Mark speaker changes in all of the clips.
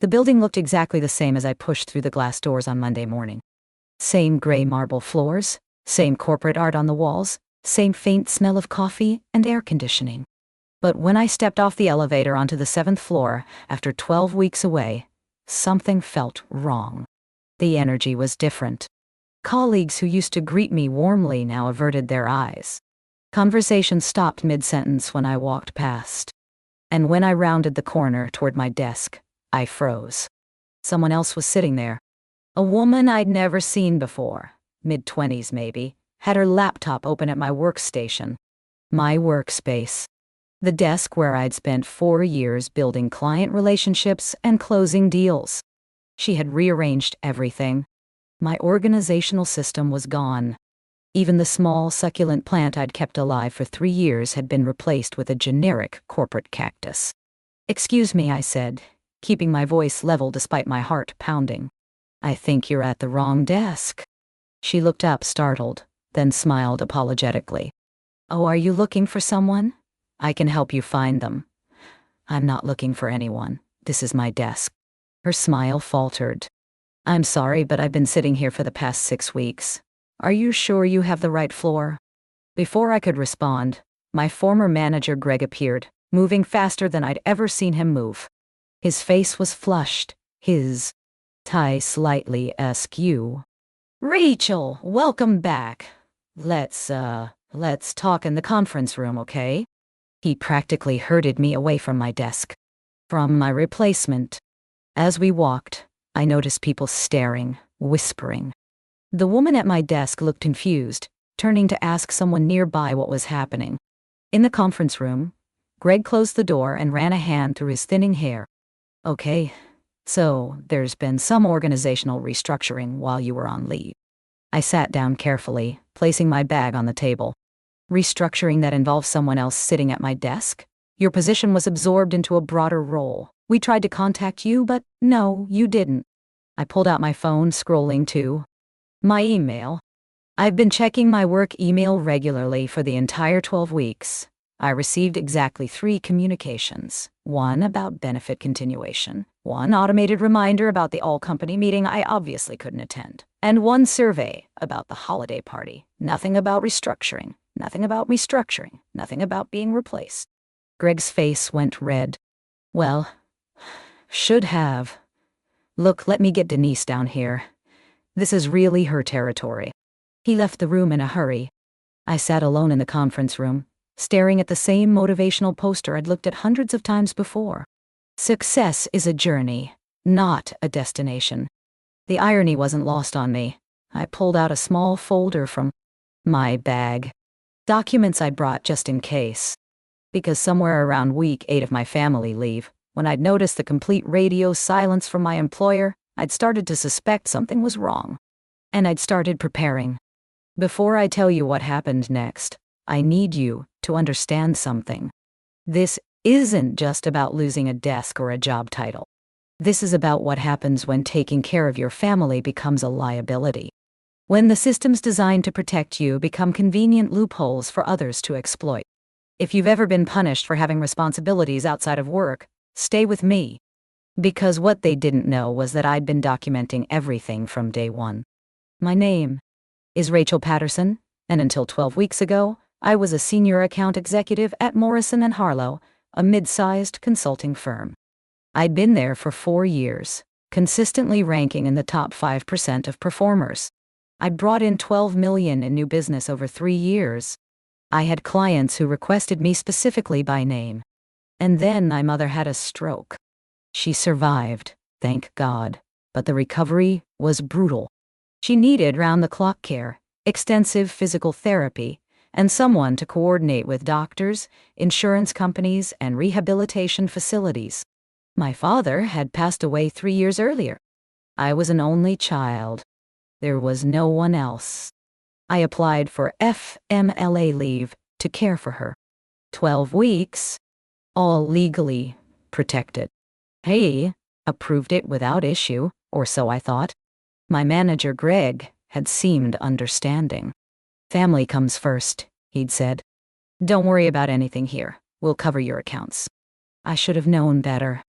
Speaker 1: The building looked exactly the same as I pushed through the glass doors on Monday morning. Same gray marble floors, same corporate art on the walls, same faint smell of coffee and air conditioning. But when I stepped off the elevator onto the 7th floor, after 12 weeks away, something felt wrong. The energy was different. Colleagues who used to greet me warmly now averted their eyes. Conversation stopped mid-sentence when I walked past. And when I rounded the corner toward my desk, I froze. Someone else was sitting there. A woman I'd never seen before, mid-20s maybe, had her laptop open at my workstation. My workspace. The desk where I'd spent 4 years building client relationships and closing deals. She had rearranged everything. My organizational system was gone. Even the small, succulent plant I'd kept alive for 3 years had been replaced with a generic corporate cactus. "Excuse me," I said, keeping my voice level despite my heart pounding. "I think you're at the wrong desk." She looked up, startled, then smiled apologetically. "Oh, are you looking for someone? I can help you find them." "I'm not looking for anyone. This is my desk." Her smile faltered. "I'm sorry, but I've been sitting here for the past 6 weeks. Are you sure you have the right floor?" Before I could respond, my former manager Greg appeared, moving faster than I'd ever seen him move. His face was flushed, his tie slightly askew. "Rachel, welcome back. Let's talk in the conference room, okay?" He practically herded me away from my desk. From my replacement. As we walked, I noticed people staring, whispering. The woman at my desk looked confused, turning to ask someone nearby what was happening. In the conference room, Greg closed the door and ran a hand through his thinning hair. "Okay, so there's been some organizational restructuring while you were on leave." I sat down carefully, placing my bag on the table. "Restructuring that involves someone else sitting at my desk? Your position was absorbed into a broader role. We tried to contact you, but no, you didn't." I pulled out my phone, scrolling to my email. I've been checking my work email regularly for the entire 12 weeks. I received exactly 3 communications. One about benefit continuation, one automated reminder about the all-company meeting I obviously couldn't attend, and one survey about the holiday party. Nothing about restructuring, nothing about restructuring, nothing about being replaced. Greg's face went red. "Well, should have. Look, let me get Denise down here. This is really her territory." He left the room in a hurry. I sat alone in the conference room, staring at the same motivational poster I'd looked at hundreds of times before. Success is a journey, not a destination. The irony wasn't lost on me. I pulled out a small folder from my bag. Documents I'd brought just in case. Because somewhere around week 8 of my family leave, when I'd noticed the complete radio silence from my employer, I'd started to suspect something was wrong. And I'd started preparing. Before I tell you what happened next, I need you to understand something. This isn't just about losing a desk or a job title. This is about what happens when taking care of your family becomes a liability. When the systems designed to protect you become convenient loopholes for others to exploit. If you've ever been punished for having responsibilities outside of work, stay with me. Because what they didn't know was that I'd been documenting everything from day one. My name is Rachel Patterson, and until 12 weeks ago, I was a senior account executive at Morrison & Harlow, a mid-sized consulting firm. I'd been there for 4 years, consistently ranking in the top 5% of performers. I'd brought in $12 million in new business over 3 years. I had clients who requested me specifically by name. And then my mother had a stroke. She survived, thank God, but the recovery was brutal. She needed round-the-clock care, extensive physical therapy, and someone to coordinate with doctors, insurance companies, and rehabilitation facilities. My father had passed away 3 years earlier. I was an only child. There was no one else. I applied for FMLA leave to care for her. 12 weeks, all legally protected. He approved it without issue, or so I thought. My manager, Greg, had seemed understanding. "Family comes first," he'd said. "Don't worry about anything here. We'll cover your accounts." I should have known better.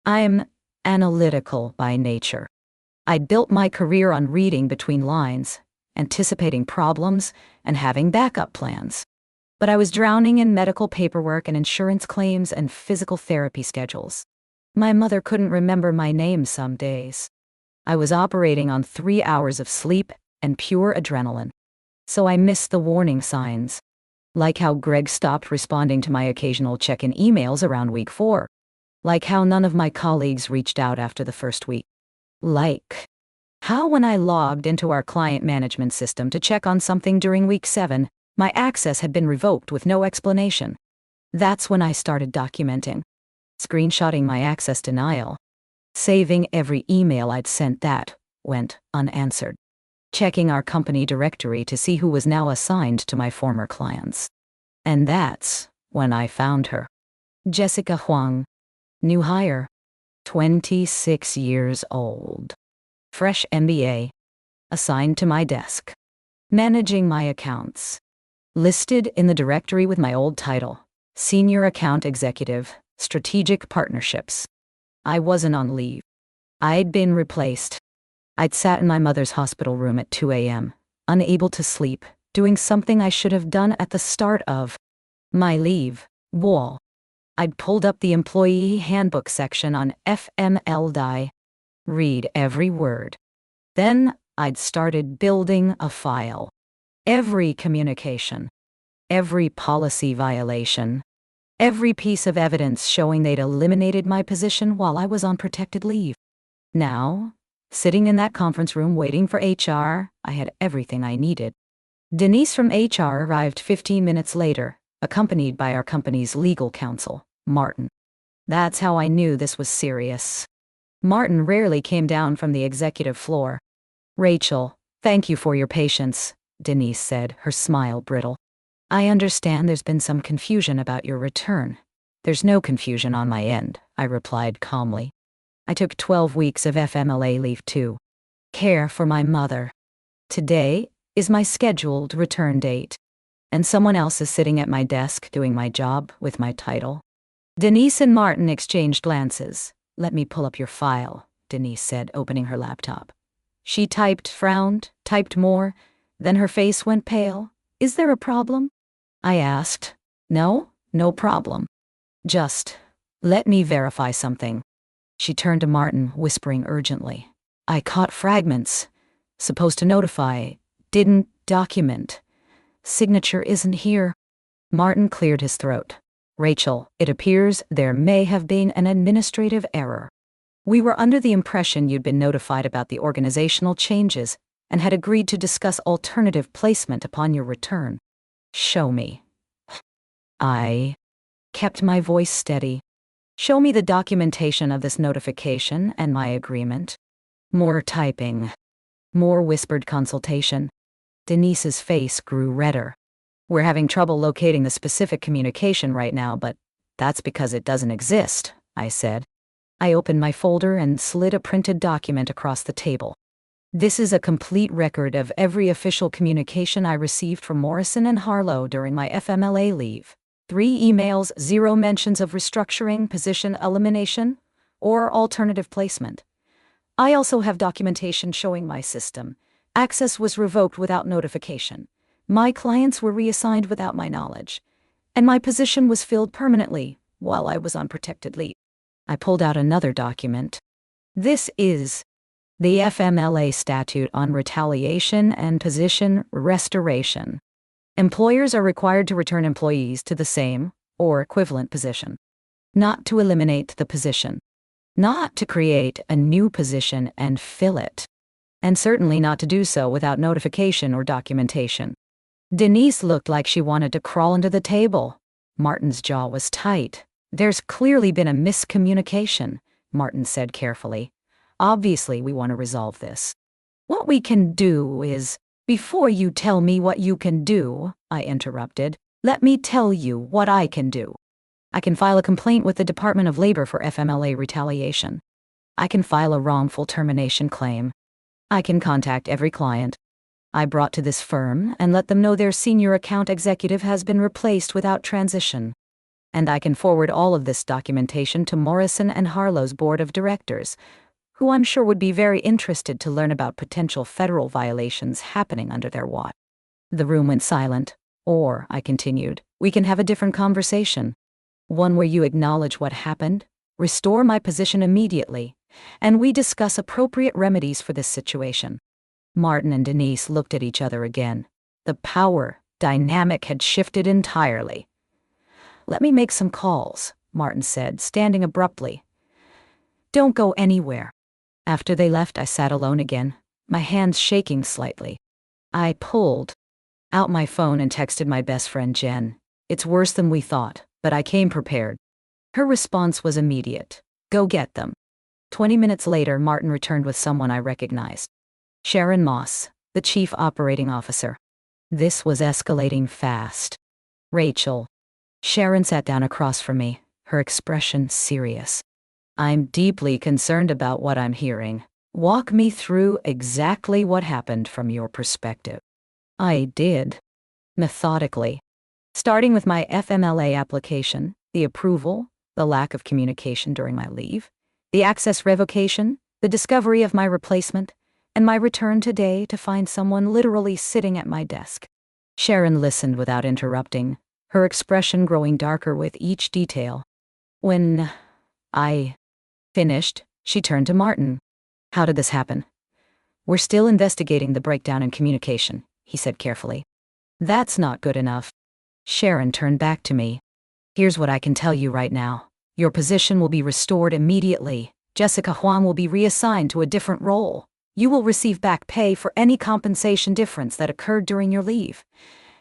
Speaker 1: I'm analytical by nature. I'd built my career on reading between lines, anticipating problems, and having backup plans. But I was drowning in medical paperwork and insurance claims and physical therapy schedules. My mother couldn't remember my name some days. I was operating on 3 hours of sleep and pure adrenaline. So I missed the warning signs. Like how Greg stopped responding to my occasional check-in emails around week 4. Like how none of my colleagues reached out after the first week. Like how when I logged into our client management system to check on something during week 7, my access had been revoked with no explanation. That's when I started documenting. Screenshotting my access denial. Saving every email I'd sent that went unanswered. Checking our company directory to see who was now assigned to my former clients. And that's when I found her. Jessica Huang. New hire. 26 years old. Fresh MBA. Assigned to my desk. Managing my accounts. Listed in the directory with my old title. Senior Account Executive, Strategic Partnerships. I wasn't on leave. I'd been replaced. I'd sat in my mother's hospital room at 2 a.m., unable to sleep, doing something I should have done at the start of my leave wall. I'd pulled up the employee handbook section on FMLA. Read every word. Then I'd started building a file. Every communication. Every policy violation. Every piece of evidence showing they'd eliminated my position while I was on protected leave. Now, sitting in that conference room waiting for HR, I had everything I needed. Denise from HR arrived 15 minutes later, accompanied by our company's legal counsel, Martin. That's how I knew this was serious. Martin rarely came down from the executive floor. "Rachel, thank you for your patience," Denise said, her smile brittle. "I understand there's been some confusion about your return." "There's no confusion on my end," I replied calmly. "I took 12 weeks of FMLA leave to care for my mother. Today is my scheduled return date, and someone else is sitting at my desk doing my job with my title." Denise and Martin exchanged glances. "Let me pull up your file," Denise said, opening her laptop. She typed, frowned, typed more, then her face went pale. "Is there a problem?" I asked. "No, no problem. Just let me verify something." She turned to Martin, whispering urgently. "I caught fragments. Supposed to notify. Didn't document. Signature isn't here." Martin cleared his throat. "Rachel, it appears there may have been an administrative error. We were under the impression you'd been notified about the organizational changes and had agreed to discuss alternative placement upon your return. Show me." I kept my voice steady. "Show me the documentation of this notification and my agreement." More typing. More whispered consultation. Denise's face grew redder. "We're having trouble locating the specific communication right now, but that's because it doesn't exist," I said. I opened my folder and slid a printed document across the table. "This is a complete record of every official communication I received from Morrison and Harlow during my FMLA leave. 3 emails, 0 mentions of restructuring, position elimination, or alternative placement. I also have documentation showing my system. Access was revoked without notification. My clients were reassigned without my knowledge. And my position was filled permanently while I was on protected leave." I pulled out another document. "This is the FMLA statute on retaliation and position restoration. Employers are required to return employees to the same or equivalent position. Not to eliminate the position. Not to create a new position and fill it. And certainly not to do so without notification or documentation." Denise looked like she wanted to crawl under the table. Martin's jaw was tight. "There's clearly been a miscommunication," Martin said carefully. "Obviously, we want to resolve this. What we can do is—" "Before you tell me what you can do," I interrupted, "let me tell you what I can do. I can file a complaint with the Department of Labor for FMLA retaliation. I can file a wrongful termination claim. I can contact every client I brought to this firm and let them know their senior account executive has been replaced without transition. And I can forward all of this documentation to Morrison and Harlow's board of directors, who I'm sure would be very interested to learn about potential federal violations happening under their watch. The room went silent. Or, I continued, we can have a different conversation. One where you acknowledge what happened, restore my position immediately, and we discuss appropriate remedies for this situation. Martin and Denise looked at each other again. The power dynamic had shifted entirely. Let me make some calls, Martin said, standing abruptly. Don't go anywhere. After they left, I sat alone again, my hands shaking slightly. I pulled out my phone and texted my best friend Jen. It's worse than we thought, but I came prepared. Her response was immediate. Go get them. 20 minutes later, Martin returned with someone I recognized. Sharon Moss, the chief operating officer. This was escalating fast. Rachel. Sharon sat down across from me, her expression serious. I'm deeply concerned about what I'm hearing. Walk me through exactly what happened from your perspective. I did. Methodically. Starting with my FMLA application, the approval, the lack of communication during my leave, the access revocation, the discovery of my replacement, and my return today to find someone literally sitting at my desk. Sharon listened without interrupting, her expression growing darker with each detail. When I finished, she turned to Martin. How did this happen? We're still investigating the breakdown in communication, he said carefully. That's not good enough. Sharon turned back to me. Here's what I can tell you right now. Your position will be restored immediately. Jessica Huang will be reassigned to a different role. You will receive back pay for any compensation difference that occurred during your leave.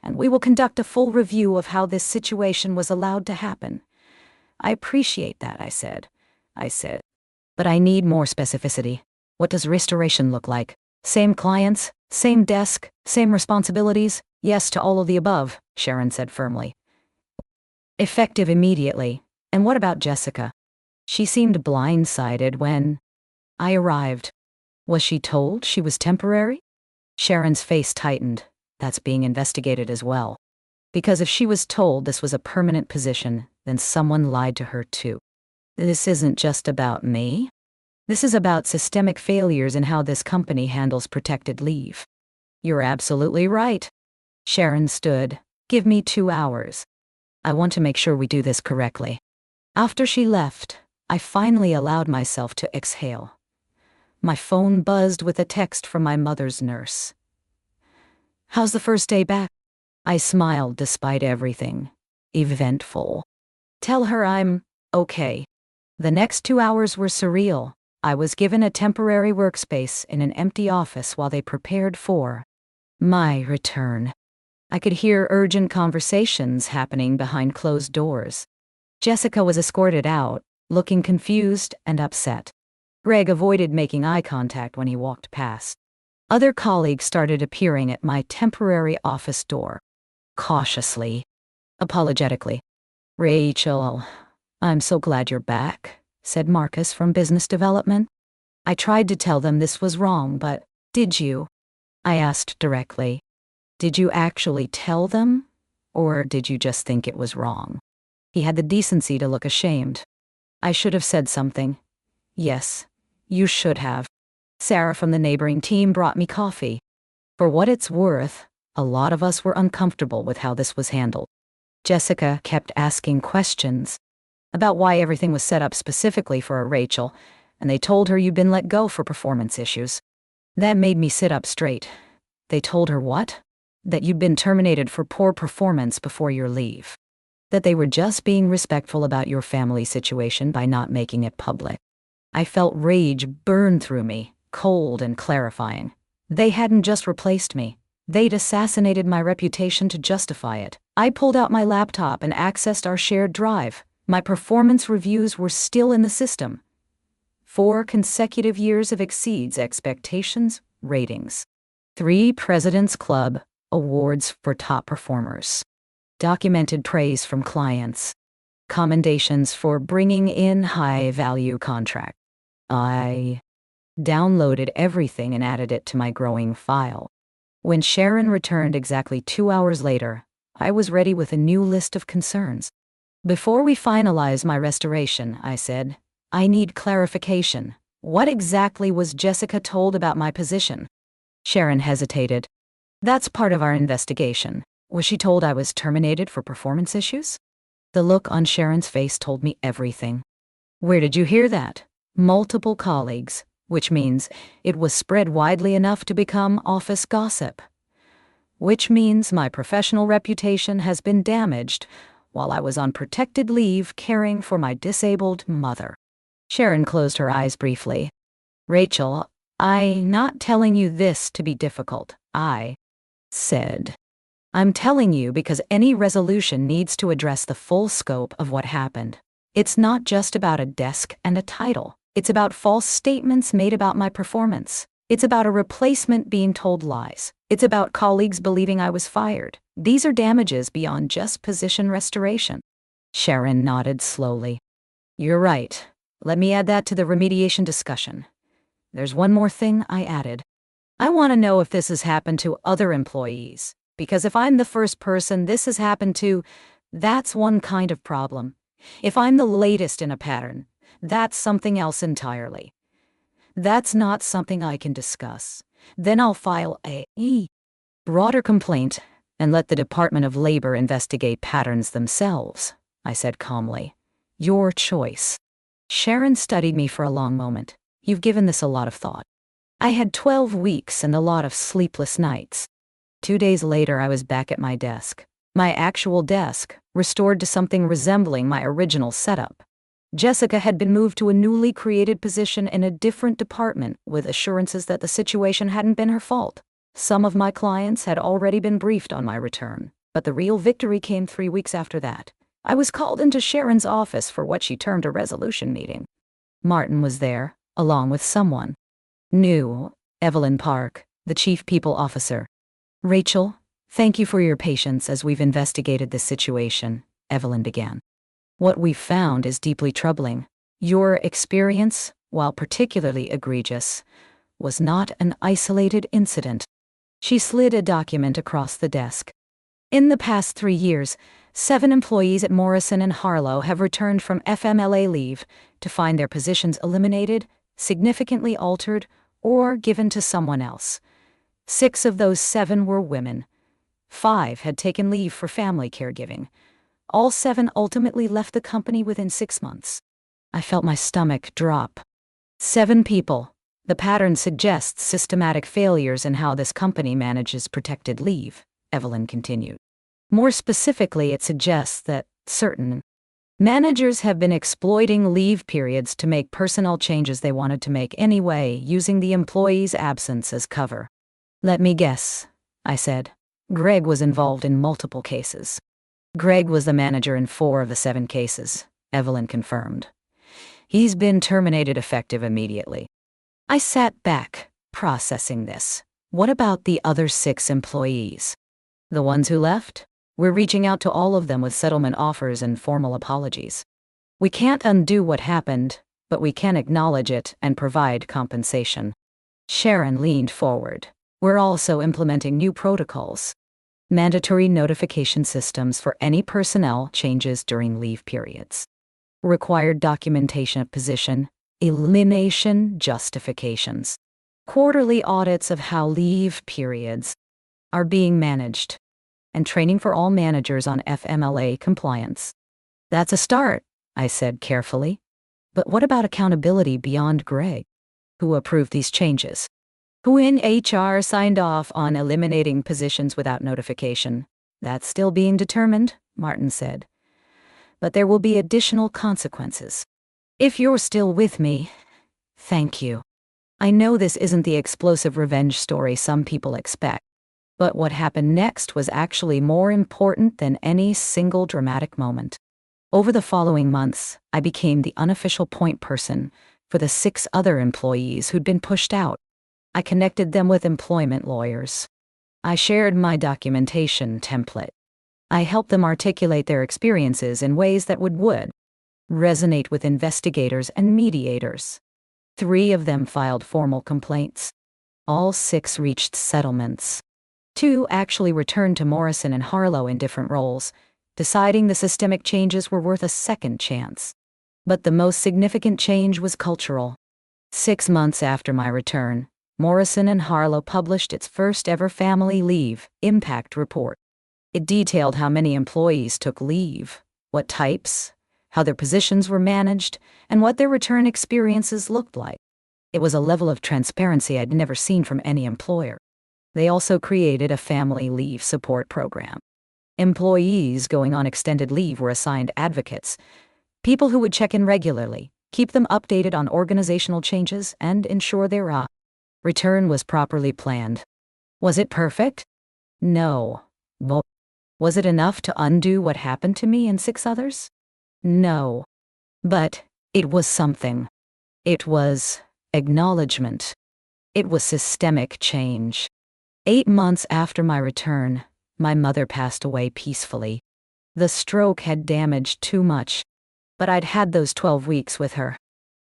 Speaker 1: And we will conduct a full review of how this situation was allowed to happen. I appreciate that, I said. But I need more specificity. What does restoration look like? Same clients, same desk, same responsibilities? Yes to all of the above, Sharon said firmly. Effective immediately. And what about Jessica? She seemed blindsided when I arrived. Was she told she was temporary? Sharon's face tightened. That's being investigated as well. Because if she was told this was a permanent position, then someone lied to her too. This isn't just about me. This is about systemic failures in how this company handles protected leave. You're absolutely right. Sharon stood. Give me 2 hours. I want to make sure we do this correctly. After she left, I finally allowed myself to exhale. My phone buzzed with a text from my mother's nurse. How's the first day back? I smiled despite everything. Eventful. Tell her I'm okay. The next 2 hours were surreal. I was given a temporary workspace in an empty office while they prepared for my return. I could hear urgent conversations happening behind closed doors. Jessica was escorted out, looking confused and upset. Greg avoided making eye contact when he walked past. Other colleagues started appearing at my temporary office door. Cautiously, apologetically. Rachel, I'm so glad you're back, said Marcus from business development. I tried to tell them this was wrong, but did you? I asked directly. Did you actually tell them? Or did you just think it was wrong? He had the decency to look ashamed. I should have said something. Yes, you should have. Sarah from the neighboring team brought me coffee. For what it's worth, a lot of us were uncomfortable with how this was handled. Jessica kept asking questions about why everything was set up specifically for a Rachel, and they told her you'd been let go for performance issues. That made me sit up straight. They told her what? That you'd been terminated for poor performance before your leave. That they were just being respectful about your family situation by not making it public. I felt rage burn through me, cold and clarifying. They hadn't just replaced me. They'd assassinated my reputation to justify it. I pulled out my laptop and accessed our shared drive. My performance reviews were still in the system. 4 consecutive years of exceeds expectations ratings. 3 President's Club awards for top performers. Documented praise from clients. Commendations for bringing in high-value contract. I downloaded everything and added it to my growing file. When Sharon returned exactly 2 hours later, I was ready with a new list of concerns. Before we finalize my restoration, I said, I need clarification. What exactly was Jessica told about my position? Sharon hesitated. That's part of our investigation. Was she told I was terminated for performance issues? The look on Sharon's face told me everything. Where did you hear that? Multiple colleagues, which means it was spread widely enough to become office gossip. Which means my professional reputation has been damaged while I was on protected leave caring for my disabled mother. Sharon closed her eyes briefly. Rachel, I'm not telling you this to be difficult. I said, I'm telling you because any resolution needs to address the full scope of what happened. It's not just about a desk and a title. It's about false statements made about my performance. It's about a replacement being told lies. It's about colleagues believing I was fired. These are damages beyond just position restoration. Sharon nodded slowly. You're right. Let me add that to the remediation discussion. There's one more thing, I added. I want to know if this has happened to other employees. Because if I'm the first person this has happened to, that's one kind of problem. If I'm the latest in a pattern, that's something else entirely. That's not something I can discuss. Then I'll file a broader complaint and let the Department of Labor investigate patterns themselves, I said calmly. Your choice. Sharon studied me for a long moment. You've given this a lot of thought. I had 12 weeks and a lot of sleepless nights. 2 days later, I was back at my desk. My actual desk, restored to something resembling my original setup. Jessica had been moved to a newly created position in a different department with assurances that the situation hadn't been her fault. Some of my clients had already been briefed on my return, but the real victory came 3 weeks after that. I was called into Sharon's office for what she termed a resolution meeting. Martin was there, along with someone new, Evelyn Park, the chief people officer. Rachel, thank you for your patience as we've investigated this situation, Evelyn began. What we've found is deeply troubling. Your experience, while particularly egregious, was not an isolated incident. She slid a document across the desk. In the past 3 years, 7 employees at Morrison and Harlow have returned from FMLA leave to find their positions eliminated, significantly altered, or given to someone else. 6 of those 7 were women. 5 had taken leave for family caregiving. All 7 ultimately left the company within 6 months. I felt my stomach drop. 7 people. The pattern suggests systematic failures in how this company manages protected leave, Evelyn continued. More specifically, it suggests that certain managers have been exploiting leave periods to make personnel changes they wanted to make anyway, using the employee's absence as cover. Let me guess, I said. Greg was involved in multiple cases. Greg was the manager in 4 of the 7 cases, Evelyn confirmed. He's been terminated effective immediately. I sat back, processing this. What about the other 6 employees? The ones who left? We're reaching out to all of them with settlement offers and formal apologies. We can't undo what happened, but we can acknowledge it and provide compensation. Sharon leaned forward. We're also implementing new protocols. Mandatory notification systems for any personnel changes during leave periods. Required documentation of position, elimination justifications. Quarterly audits of how leave periods are being managed. And training for all managers on FMLA compliance. That's a start, I said carefully. But what about accountability beyond Greg? Who approved these changes? Who in HR signed off on eliminating positions without notification? That's still being determined, Martin said. But there will be additional consequences. If you're still with me, thank you. I know this isn't the explosive revenge story some people expect. But what happened next was actually more important than any single dramatic moment. Over the following months, I became the unofficial point person for the 6 other employees who'd been pushed out. I connected them with employment lawyers. I shared my documentation template. I helped them articulate their experiences in ways that would resonate with investigators and mediators. 3 of them filed formal complaints. All 6 reached settlements. 2 actually returned to Morrison and Harlow in different roles, deciding the systemic changes were worth a second chance. But the most significant change was cultural. 6 months after my return, Morrison and Harlow published its first ever family leave impact report. It detailed how many employees took leave, what types, how their positions were managed, and what their return experiences looked like. It was a level of transparency I'd never seen from any employer. They also created a family leave support program. Employees going on extended leave were assigned advocates, people who would check in regularly, keep them updated on organizational changes, and ensure their return was properly planned. Was it perfect? No. Well, was it enough to undo what happened to me and 6 others? No. But it was something. It was acknowledgement. It was systemic change. 8 months after my return, my mother passed away peacefully. The stroke had damaged too much, but I'd had those 12 weeks with her.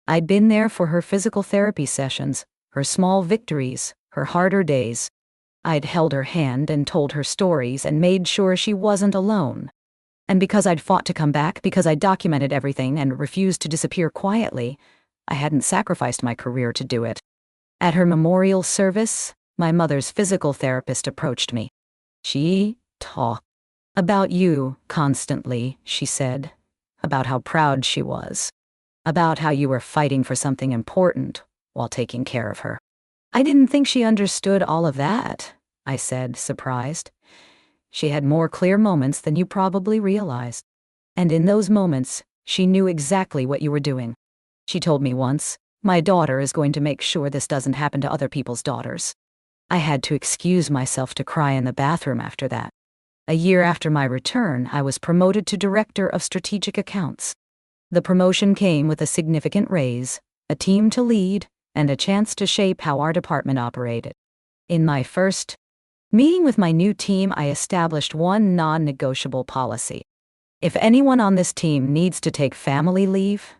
Speaker 1: I'd been there for her physical therapy sessions, her small victories, her harder days. I'd held her hand and told her stories and made sure she wasn't alone. And because I'd fought to come back, because I documented everything and refused to disappear quietly, I hadn't sacrificed my career to do it. At her memorial service, my mother's physical therapist approached me. She talked about you constantly, she said, about how proud she was, about how you were fighting for something important while taking care of her. I didn't think she understood all of that, I said, surprised. She had more clear moments than you probably realized. And in those moments, she knew exactly what you were doing. She told me once, my daughter is going to make sure this doesn't happen to other people's daughters. I had to excuse myself to cry in the bathroom after that. A year after my return, I was promoted to Director of Strategic Accounts. The promotion came with a significant raise, a team to lead, and a chance to shape how our department operated. In my first meeting with my new team, I established one non-negotiable policy. If anyone on this team needs to take family leave,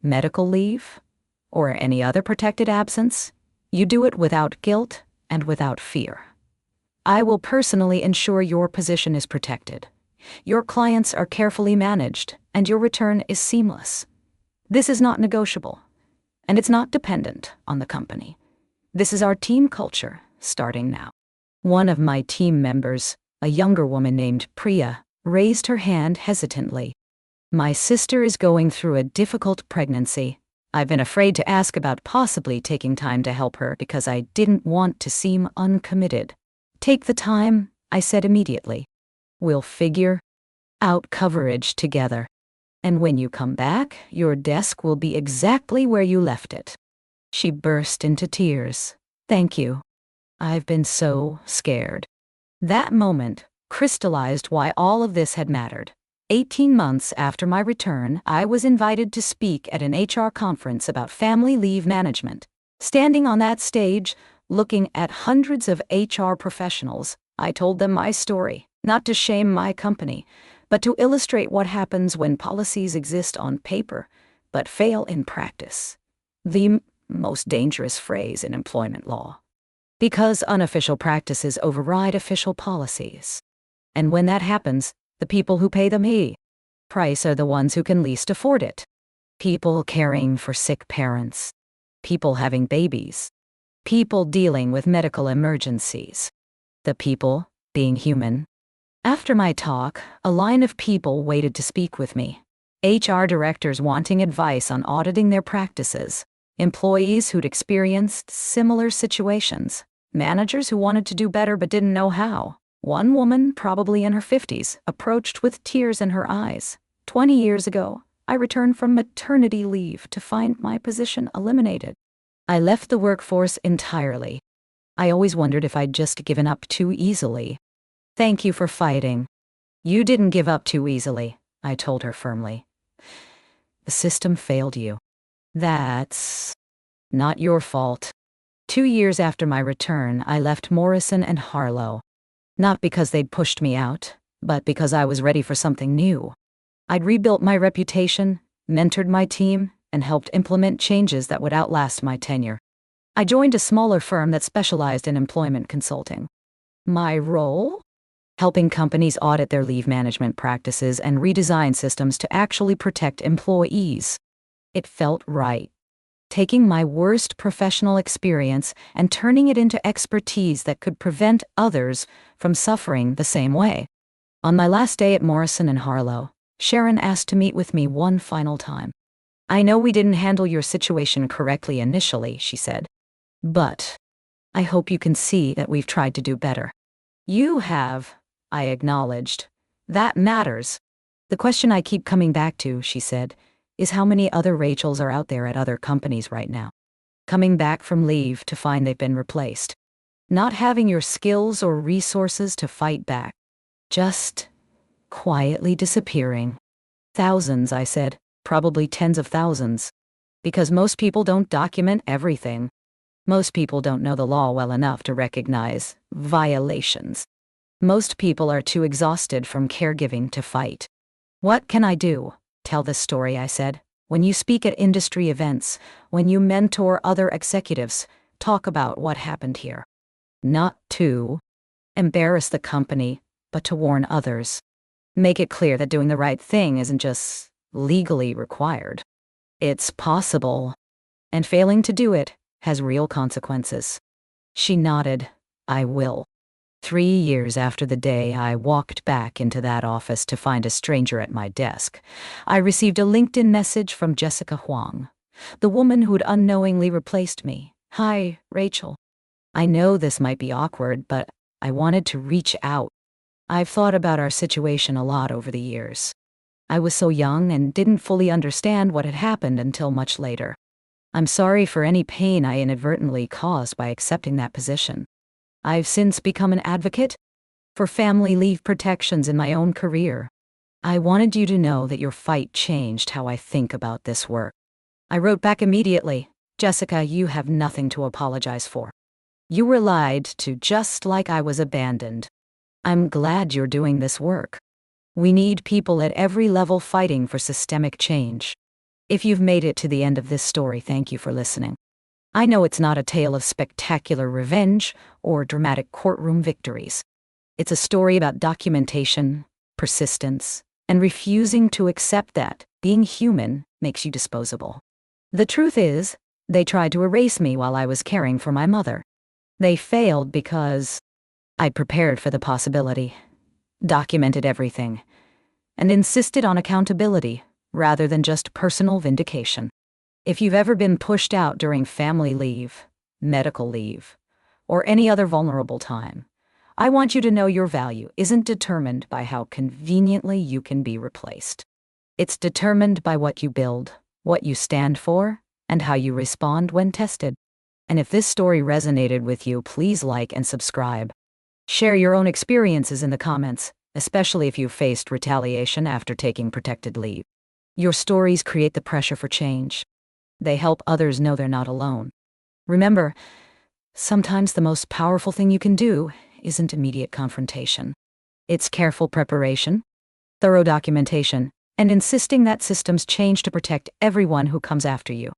Speaker 1: medical leave, or any other protected absence, you do it without guilt and without fear. I will personally ensure your position is protected, your clients are carefully managed, and your return is seamless. This is not negotiable, and it's not dependent on the company. This is our team culture, starting now. One of my team members, a younger woman named Priya, raised her hand hesitantly. My sister is going through a difficult pregnancy. I've been afraid to ask about possibly taking time to help her because I didn't want to seem uncommitted. Take the time, I said immediately. We'll figure out coverage together. And when you come back, your desk will be exactly where you left it. She burst into tears. Thank you. I've been so scared. That moment crystallized why all of this had mattered. 18 months after my return, I was invited to speak at an HR conference about family leave management. Standing on that stage, looking at hundreds of HR professionals, I told them my story, not to shame my company, but to illustrate what happens when policies exist on paper, but fail in practice. The most dangerous phrase in employment law. Because unofficial practices override official policies. And when that happens, the people who pay the price are the ones who can least afford it. People caring for sick parents. People having babies. People dealing with medical emergencies. The people being human. After my talk, a line of people waited to speak with me. HR directors wanting advice on auditing their practices. Employees who'd experienced similar situations. Managers who wanted to do better but didn't know how. One woman, probably in her 50s, approached with tears in her eyes. 20 years ago, I returned from maternity leave to find my position eliminated. I left the workforce entirely. I always wondered if I'd just given up too easily. Thank you for fighting. You didn't give up too easily, I told her firmly. The system failed you. That's not your fault. 2 years after my return, I left Morrison and Harlow. Not because they'd pushed me out, but because I was ready for something new. I'd rebuilt my reputation, mentored my team, and helped implement changes that would outlast my tenure. I joined a smaller firm that specialized in employment consulting. My role? helping companies audit their leave management practices and redesign systems to actually protect employees. It felt right. Taking my worst professional experience and turning it into expertise that could prevent others from suffering the same way. On my last day at Morrison and Harlow, Sharon asked to meet with me one final time. "I know we didn't handle your situation correctly initially," she said. "But I hope you can see that we've tried to do better." "You have," I acknowledged. "That matters." "The question I keep coming back to," she said, "is how many other Rachels are out there at other companies right now, coming back from leave to find they've been replaced, not having your skills or resources to fight back, just quietly disappearing." "Thousands," I said, "probably tens of thousands. Because most people don't document everything. Most people don't know the law well enough to recognize violations. Most people are too exhausted from caregiving to fight." "What can I do?" "Tell this story," I said. "When you speak at industry events, when you mentor other executives, talk about what happened here. Not to embarrass the company, but to warn others. Make it clear that doing the right thing isn't just legally required. It's possible, and failing to do it has real consequences." She nodded. "I will." 3 years after the day I walked back into that office to find a stranger at my desk, I received a LinkedIn message from Jessica Huang, the woman who'd unknowingly replaced me. "Hi, Rachel. I know this might be awkward, but I wanted to reach out. I've thought about our situation a lot over the years. I was so young and didn't fully understand what had happened until much later. I'm sorry for any pain I inadvertently caused by accepting that position. I've since become an advocate for family leave protections in my own career. I wanted you to know that your fight changed how I think about this work." I wrote back immediately, "Jessica, you have nothing to apologize for. You were lied to just like I was abandoned. I'm glad you're doing this work. We need people at every level fighting for systemic change." If you've made it to the end of this story, thank you for listening. I know it's not a tale of spectacular revenge or dramatic courtroom victories. It's a story about documentation, persistence, and refusing to accept that being human makes you disposable. The truth is, they tried to erase me while I was caring for my mother. They failed because I prepared for the possibility, documented everything, and insisted on accountability rather than just personal vindication. If you've ever been pushed out during family leave, medical leave, or any other vulnerable time, I want you to know your value isn't determined by how conveniently you can be replaced. It's determined by what you build, what you stand for, and how you respond when tested. And if this story resonated with you, please like and subscribe. Share your own experiences in the comments, especially if you've faced retaliation after taking protected leave. Your stories create the pressure for change. They help others know they're not alone. Remember, sometimes the most powerful thing you can do isn't immediate confrontation. It's careful preparation, thorough documentation, and insisting that systems change to protect everyone who comes after you.